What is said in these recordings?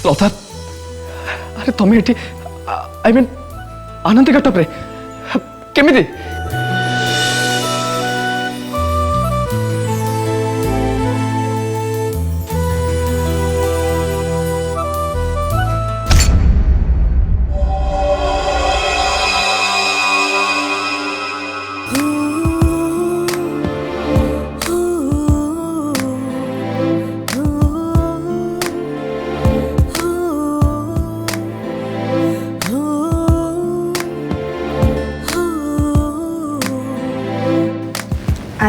श्रद्धा अरे तुम ये आई मीन आनंदी घाट पे केमिति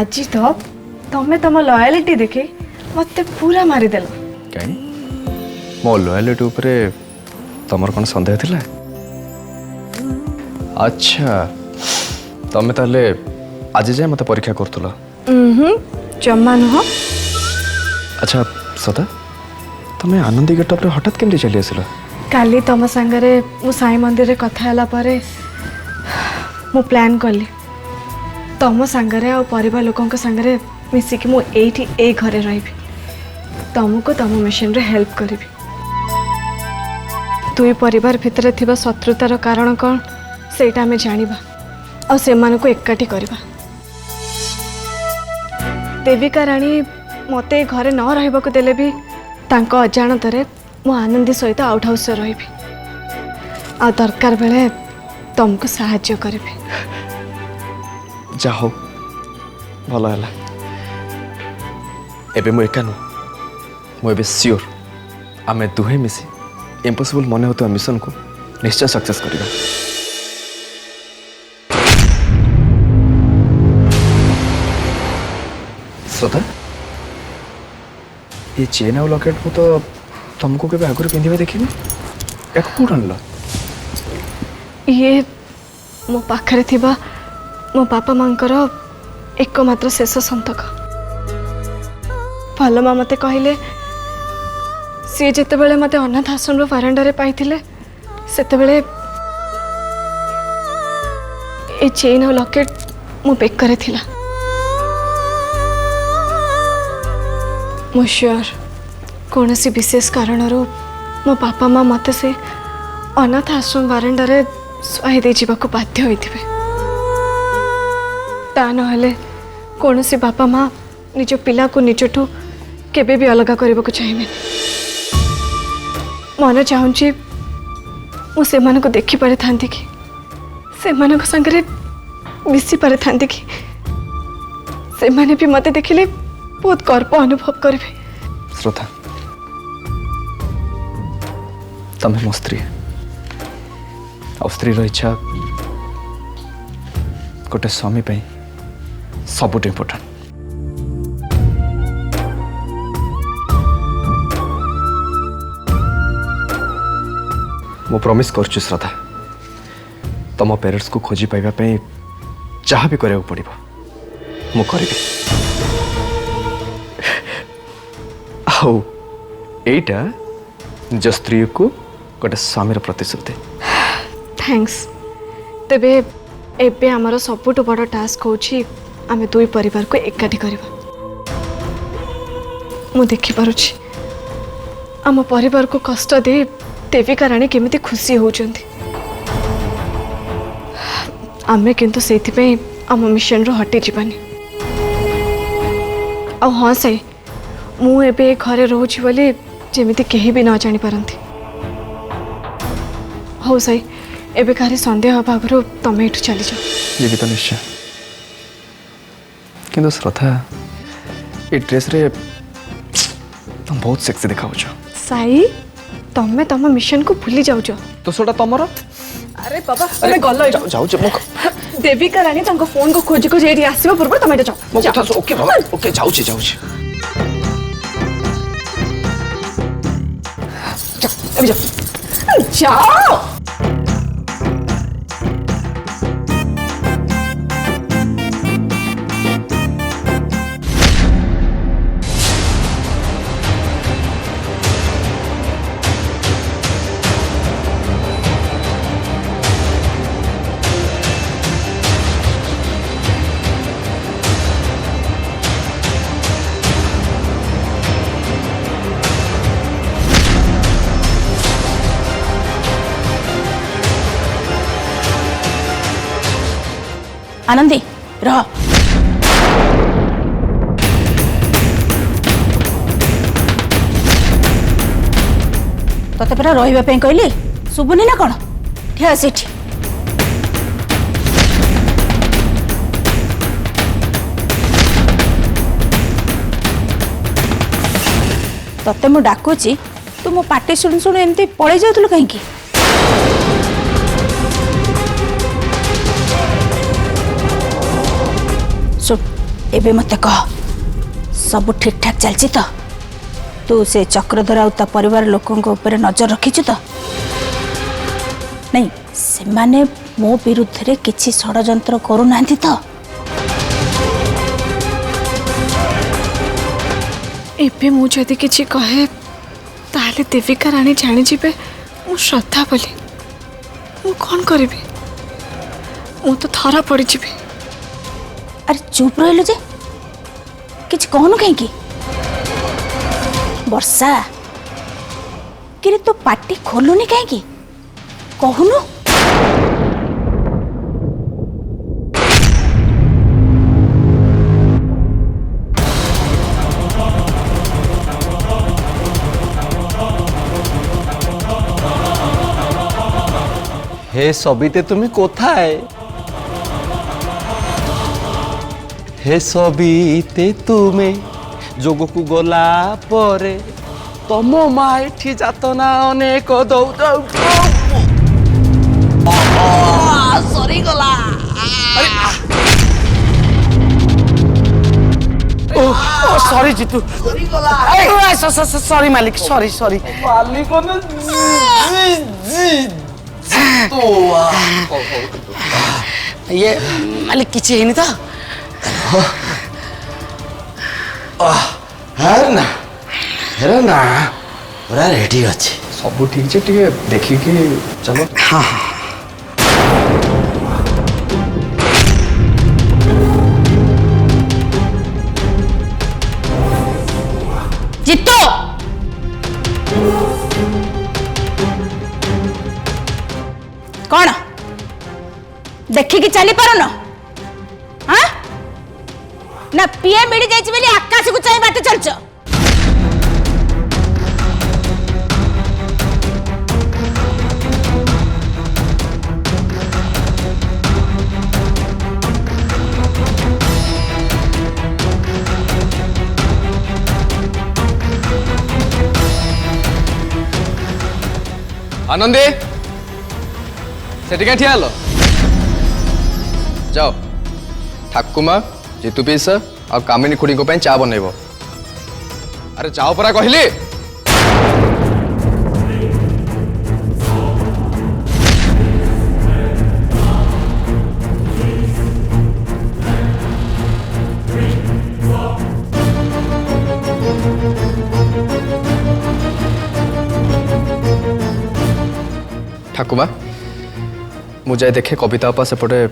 आज तो तमें तुम लॉयलिटी देखे मत पूरा मारिदेल कहीं मो लॉयलिटी उपरे तमर कौन संदेह थिला अच्छा तमें ताले आज जाए मत परीक्षा करतुला जमा नुह अच्छा सदा तमें आनंदी गेटअप रे हठात केमती चली आसिल काली तुम सांगरे मु साई मंदिर रे कथा हला परे मु प्लान कली तुम सांगरे आ परिवार लोकों सांगरे मिसिकी मु एठी ए घरे रही तुमको तुम मिशन रे हेल्प करी दुई परिवार भितर थिबा शत्रुतार कारण कौन सेटा हमें जानिबा और सेमान को एकाठी करबा देविका रानी मते घरे न रहबा को देले भी तांको अजाणतरे मु आनंदी सहित आउट हाउस रही आ दरकार बेले तुमको साहाय्य करी जा हो भल है एबे मु एका नु मु एबे सियोर आमे दुहे मिसी इम्पॉसिबल मने होतो मिशन को निश्चय सक्सेस करिबा श्रद्धा ये चेन और लॉकेट को तो तुमको केबे आगुर पिंधिबे देखिबे एक कोड अनला ये मो पाखरे थिबा मो बापा मांकर एकमात्र शेष संतक भल माँ मते कहले सी जिते बेले मते अनाथ आश्रम बारंडारे पाइथिले सेतेबेले ए चेन और लॉकेट मो बेकरे थिला मो श्योर कौन सी विशेष कारण मो बापा माँ मते से अनाथ आश्रम बारंडारे सुई दे जीवा को बाध्य होइथिबे ता नहले कौन सी बापा माँ निज पिला को निजठू केबे भी अलग करने को चाहिए मन चाहूँगी मुझे को देखी पारि था कि से संगे मिसी पारि था कि से माने भी मते देखिले बहुत गर्व अनुभव करेंगे श्रद्धा तमें मो स्त्री आ स्त्री इच्छा गोटे स्वामी पे सबुठ इम्पोर्टेंट मु प्रॉमिस कर श्रद्धा तुम पेरेंट्स को खोजी पाइबा पे जहाँ भी करने पड़ो मु करी आईटा निज स्त्री को गोटे स्वामीर प्रतिश्रुति थैंक्स तेबे एबे आमर सबुठ बड़ टास्क होची आमे दुई परिवार को एकाठी करबा मु देखि पारुछि आम परिवार को कष्ट दे देविका रानी केमिति खुशी होउचंती आमे किंतु सेति पे आम मिशन रो हटी जीवानी आ हाँ सही मु एबे घरे रोची बोली जेमिति केही भी न जानी पारंती हो सही एबे कारी संदेह हवा आगु तमें एठू चली जाओ ये भी तो निश्चय किंतु श्रद्धा ये ड्रेस रे तुम बहुत सेक्सी दिखाओ साई तमें तम मिशन को भूली जाओ तो सोटा तमरो अरे बाबा तमे गल्लो जाऊ देविका रानी तंको फोन को खोज खोज एठी आसीबो पूर्व तमे जाओ मो कथा ओके बाबा ओके जाऊ जाओ आनंदी रह। तते परा रहिबा पे कहली सुबुनी ना कौन ठिया सेठी। तते मु डाकुची तू मो पाटी शुण शुण एमती पड़े जाउथलो कहीं की? सुन एबे मते कह सब ठीक ठाक चलची तो? तू से चक्रधर आउ ता परिवार लोकों को ऊपर नजर रखीचु तो? नहीं से माने मो विरुद्ध रे किछि षडयंत्र करू नांती तो? एबे मु जदि किछि कहे ताले देविका रानी जानी जीवे मु श्रद्धा बोली मु कौन करिबी? मु तो थरा पड़ी जीवी। अरे चुप रहिलु जे किछि कहनु कहीं की? वर्षा कि तो पाटी खोलुनी कहीं की कहनु? हे सबिते तुम्हें कोथाय? हे सबिते तुम्हें जोग को गला परे तम मा एठी जातना अनेक दौ दौ सरी गला। ओ सॉरी जीतू, सॉरी मालिक, सॉरी मालिक ये मालिक किछि हेनी तो? हेरा ना पूरा रेडी अच्छे सब ठीक जे देखिकी चलो। हाँ जितो कौन देखिकी चली पारुन? हाँ ना पीए मिली जाइछि बोली आकाश को चाहि बाटे चलछ? आनंदी सेठी क्या ठिया लो? जाओ ठाकुमा जीतू पीसा और कामिनी खुड़ी को चा बनइबो। अरे जाओ परा कहली। ठाकुमा मुझे देखे कविता अपा सेपटे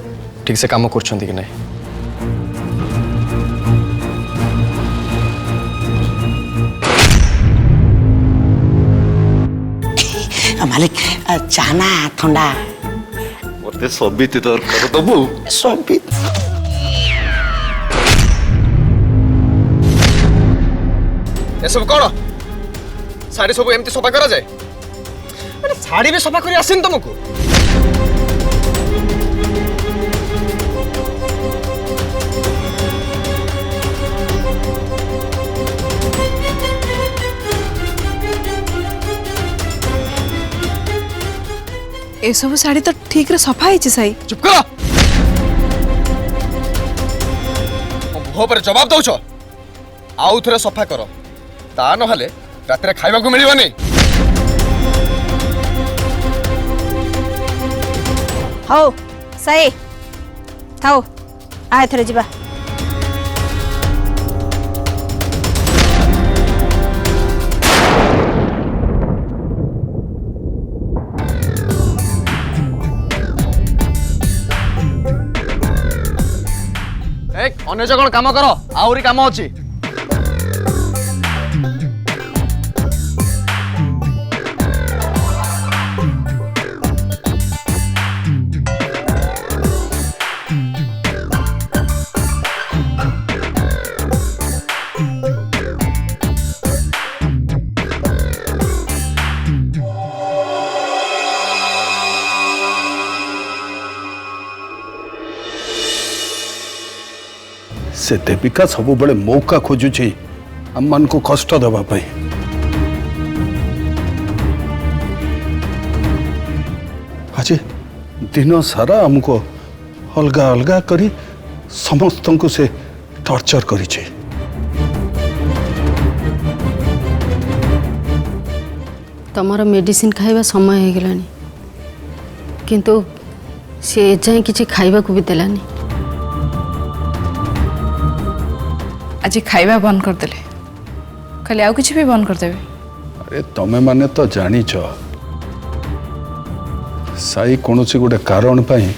ठीक से काम कर कि नहीं? मालिक चाहना ठंडा मते सबिते दरकार दबु सबित ये सब कौन साड़ी सब एमती सफा करा जाए? अरे साड़ी भी सफा करी आसेन तुमको? ए सब साड़ी तो ठीक रे सफा है साई। चुप करो। मुह पर जवाब दौछ आउ थरे सफा करो ता नहले रात रे खाइबा को मिलिबनी। हो सही थाओ आए थरे जीवा। अन्य जगह काम करो आउरी काम अच्छी। से देविका सब बड़े मौका खोजुची हम मन को कष्ट देवा पाई। आज दिन सारा हमको अलगा अलगा करी समस्त को से टॉर्चर करी। तमर मेडिसिन खाइबा समय हो गलानी किंतु से जाए किसी खाइबा को भी देलानी। आज खाइबा बंद कर देले खाली आउ किछि भी बंद कर देबे। अरे तमे माने तो जानी छ साई कोनोसी गोटे कारण पाई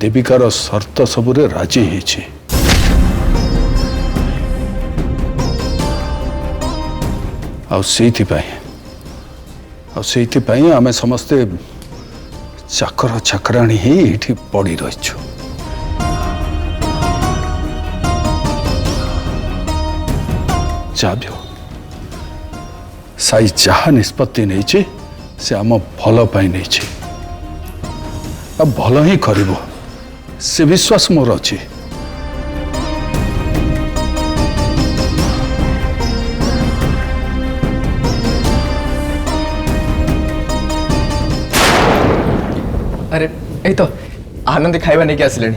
देविकार शर्त सबुरे राजी हेछि। आउ आमे समस्ते चाकर चाकराणी ही एठी पड़ी रहिछु। जाबियो साई जहा निष्पत्ति नहीं से आम भल पाई नहीं अब भल ही करिबो से विश्वास मोर अछि। अरे यही तो आनंदी खाइबा नहीं आसिले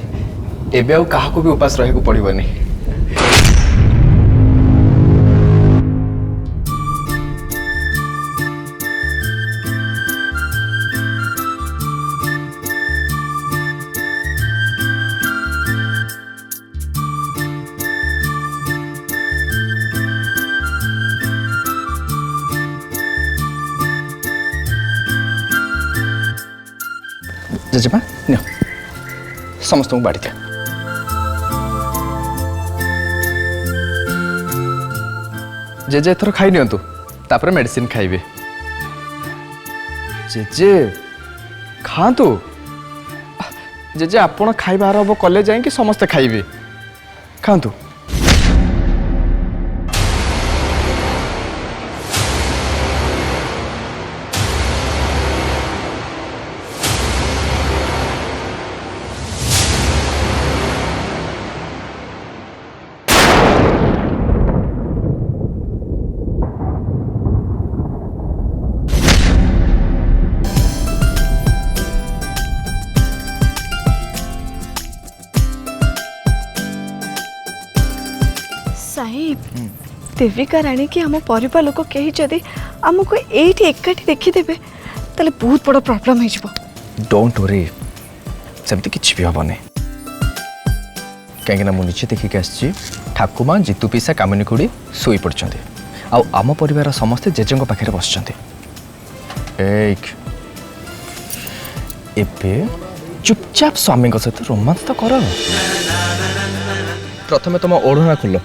एबे आउ काहा को भी उपास रहे को पड़िबनी। जेजेमा नियो समस्त बाड़ी दिया। जेजे एथर खाई नियंतु तापर मेडिसिन खाइबे। जेजे खातु जेजे आपण खाइबा आरंभ कले जाए कि समस्त खाइबे खातु। देविका राणी की आम परिवार लोक कहीं जदि आमको एठी एकाठी देखीदेवे ताले बहुत बड़ प्रॉब्लम हो। डोंट वरी सेमती किछि भी हबने कहीं मु निचे देखिक आसी ठाकुमा जीतू पिसा कामिनी खुड़ी शोई पड़ते आउ आम परिवार समस्ते जेजेंग पाखे बसते। एबे चुपचाप स्वामी सहित रोमांस तो कर। प्रथमे तुम ओढ़ना खोल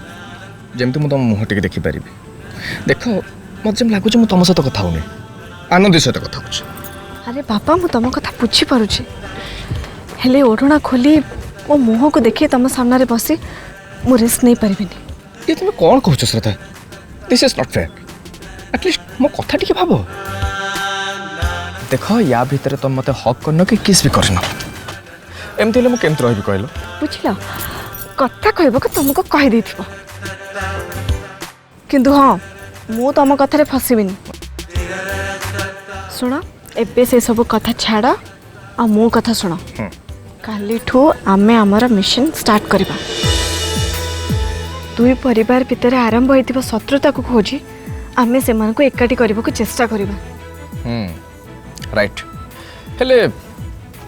जमती मुझे तुम मुह टे देखिपारि देख मत जम लगुच तुम सहित कथा होनी आनंदी सहित कथा हो। अरे बापा मु तुम कथा बुझी पारुछि हेले ओढ़ना खोली मो मुह को देखिए तुम सामने बसी मु रिस्क नहीं पारिबिनी। ये तुम कौन कहूच Shraddha this is not fair at least मो कथा टिके भाबो। देख या भितर तुम मते हक करन कि किस भी करन एमती ले मु केमत रहबी कहलो बुझिला कथा कहबो कि तुमको कहि देथिबो किंतु हाँ मु तुम कथारे फसबिनी। सुन एबे से सब कथा छाड़ आ मो कथा सुन काली ठू आमे आमर मिशन स्टार्ट करबा। दुई परिवार भितर आरंभ होइतिबा शत्रुता को खोजी आमे से मन को एकाठी करबा को चेष्टा करबा। राइट हेले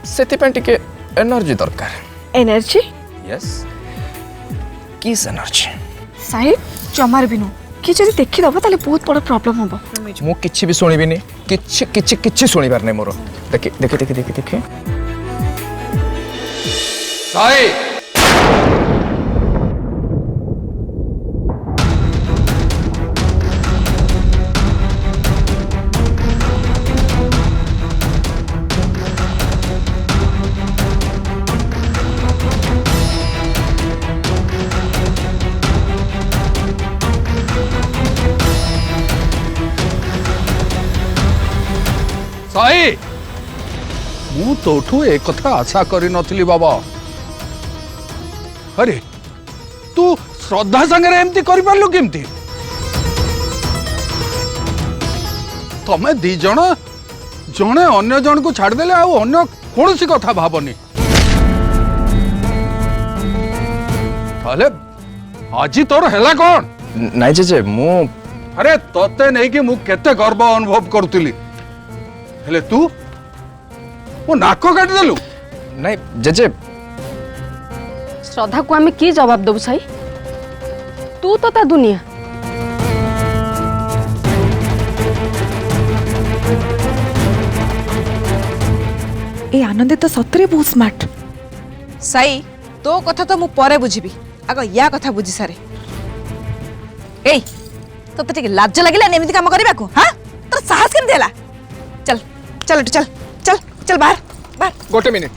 सेति पे टिके एनर्जी दरकार। एनर्जी यस किस एनर्जी साई जमार बिनु कि जदि देखि दबो ताले बहुत बड़ प्रॉब्लम होबो। मु किछि भी सुनिबिनी किछि सुनिबार नै मोर। देखि देखि देखि देखि देखि साई साई मु तोठू एक कथा आशा करी नथिली बाबा। अरे तू श्रद्धा संगे एमती कर पारलु केमती तमे दी जण जणे अन्य जन को छाड़ देले आ अन्य कौन सी कथा भावनी ताले आज तोर हेला कौन ନାଇଁ ଜେଜେ ମୁଁ अरे तोते नहीं कि मु केते गर्व अनुभव करुतली हेले तू मो नाक काटी देलु ନାଇଁ ଜେଜେ श्रद्धा को आम कि जवाब देबू साई तू तो ता दुनिया ए आनंदी तो सतरे बहुत स्मार्ट। साई तो कथा तो मु परे बुझिबी आग या कथा बुझी सारे ए तो टिके लाज लागिला एमिति काम करबा को हां तो साहस केम देला चल चल चल चल चल बाहर बाहर गोटे मिनिट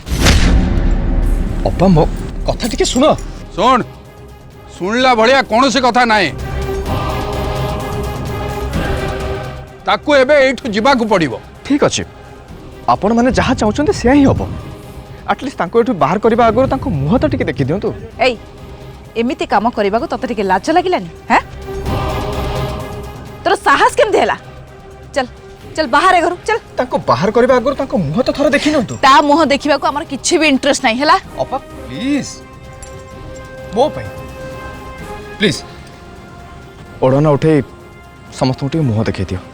अपा मो कथा टिके सुन सुन सुनला भलिया कौन सी कथा नाए ताकू एबे एठु जिबा को पड़िबो ठीक अछि आपण माने जहा चाहुचंते से ही हबो एटलीस्ट तांको एठु बाहर करबा आगरो तांको मुह तो टिके देखि दियंतु ए एमिति काम करबा को तते टिके लाज लागिलानी हैं तोर साहस केम देला चल चल बाहर ए घर चल तांको बाहर करबा आगरो तांको मुह तो थरे देखि नंतु ता मुह देखिबा को हमर किछि भी इंटरेस्ट नाही हला अपा प्लीज मो पे प्लीज ओढ़ना उठे समस्त उठे मुह देखि दियो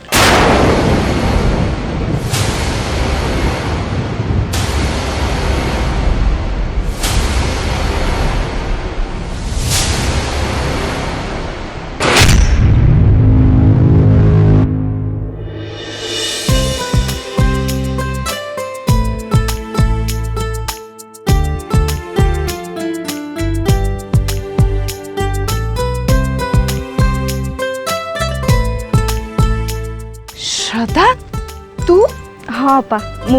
श्रद्धा तू हाँ अपा मु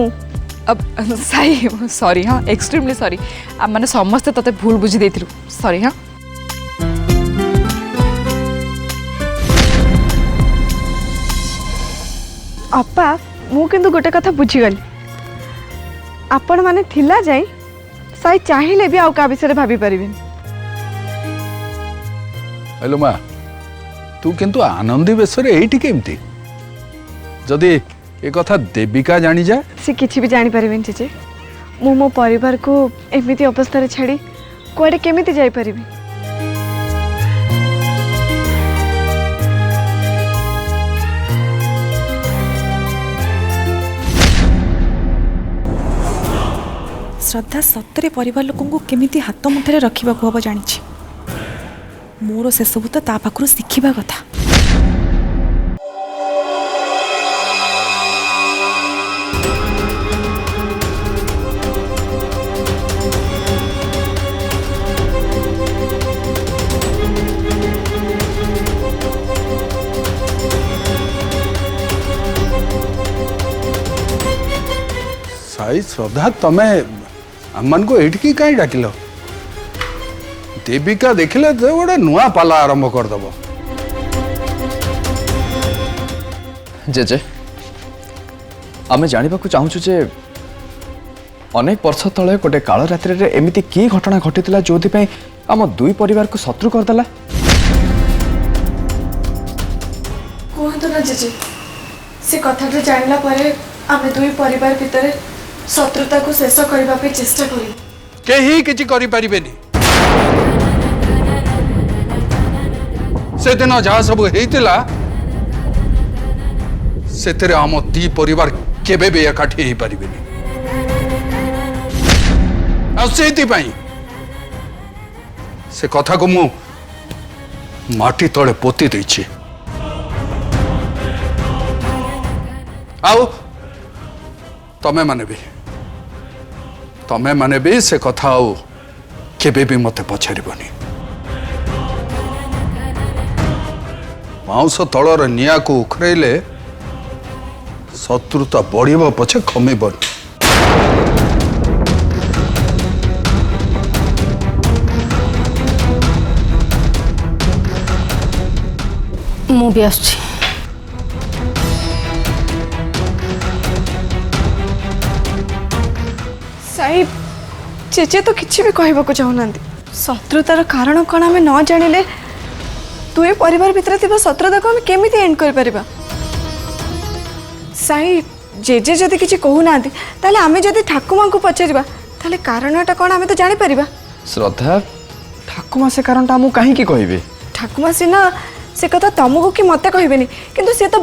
अब साई सॉरी हाँ एक्सट्रीमली सॉरी आ माने समस्त तते भूल बुझी देथिलु सॉरी हाँ अपा मु किंतु गोटे कथा बुझी गली आपण माने थिला जाई साई चाहिले भी आउ का विषय भाबी परिबेन। हेलो माँ तू किंतु आनंदी बेसरे एठी केमती जदि ए कथा देविका जानी जाए से किछि भी जानी परिबेन चेचे मु मो परिवार को एमिति अवस्था रे छाड़ी कोडे केमिति जाई परिबे। श्रद्धा सतरे परिवार लोक केमिति हाथ मुठे रखा हम जानी मोर से सब तो ता पाखु शिखा कथा। साई श्रद्धा तमे आमन को एठकी कहीं डाकिल देविका देखिले तो गोटे नुआ पाला आरंभ करदेव जेजे आमे जानिबा को चाहूछु जे अनेक वर्ष तले गोटे काल रात्रि रे एमिति की घटना घटितला जोथि पई आम दुई परिवार को शत्रु कर देला कहतो ना जेजे से कथा तो जानला परे आमे दुई परिवार भितर शत्रुता को शेष करबा पे चेष्टा करी केही किछि करि परिबेनी से दिन जहाँ सब हेतिला सेतरे आम दी परिवार केबे भी एकाठी हे परिबेनी आ सेति पई से कथा को मु माटी तले पोती देछि आओ तमे माने भी से कथा आओ केबे भी मते पछारिबनी मांस तलर निया को उखरेले शत्रुता बढ़िबा पछे कमिबनी मु भी आछी साई चेचे तो किछि भी कहबा को चाहू नांती शत्रुतार कारण कौन आम न जानिले दुई परिवार भितर थी शत्रुता को आम केमी एंड कर साई जेजे जदि किसी कहूना ताले आमे जदि ठाकुमा को पचारिबा ताले कारणटा कौन आमे तो जानी परिबा। श्रद्धा ठाकुमा से कारणटा आमु काहे की कहबे? ठाकुमा सिना से कथा तुमको कि मते कहबेनी किंतु से तो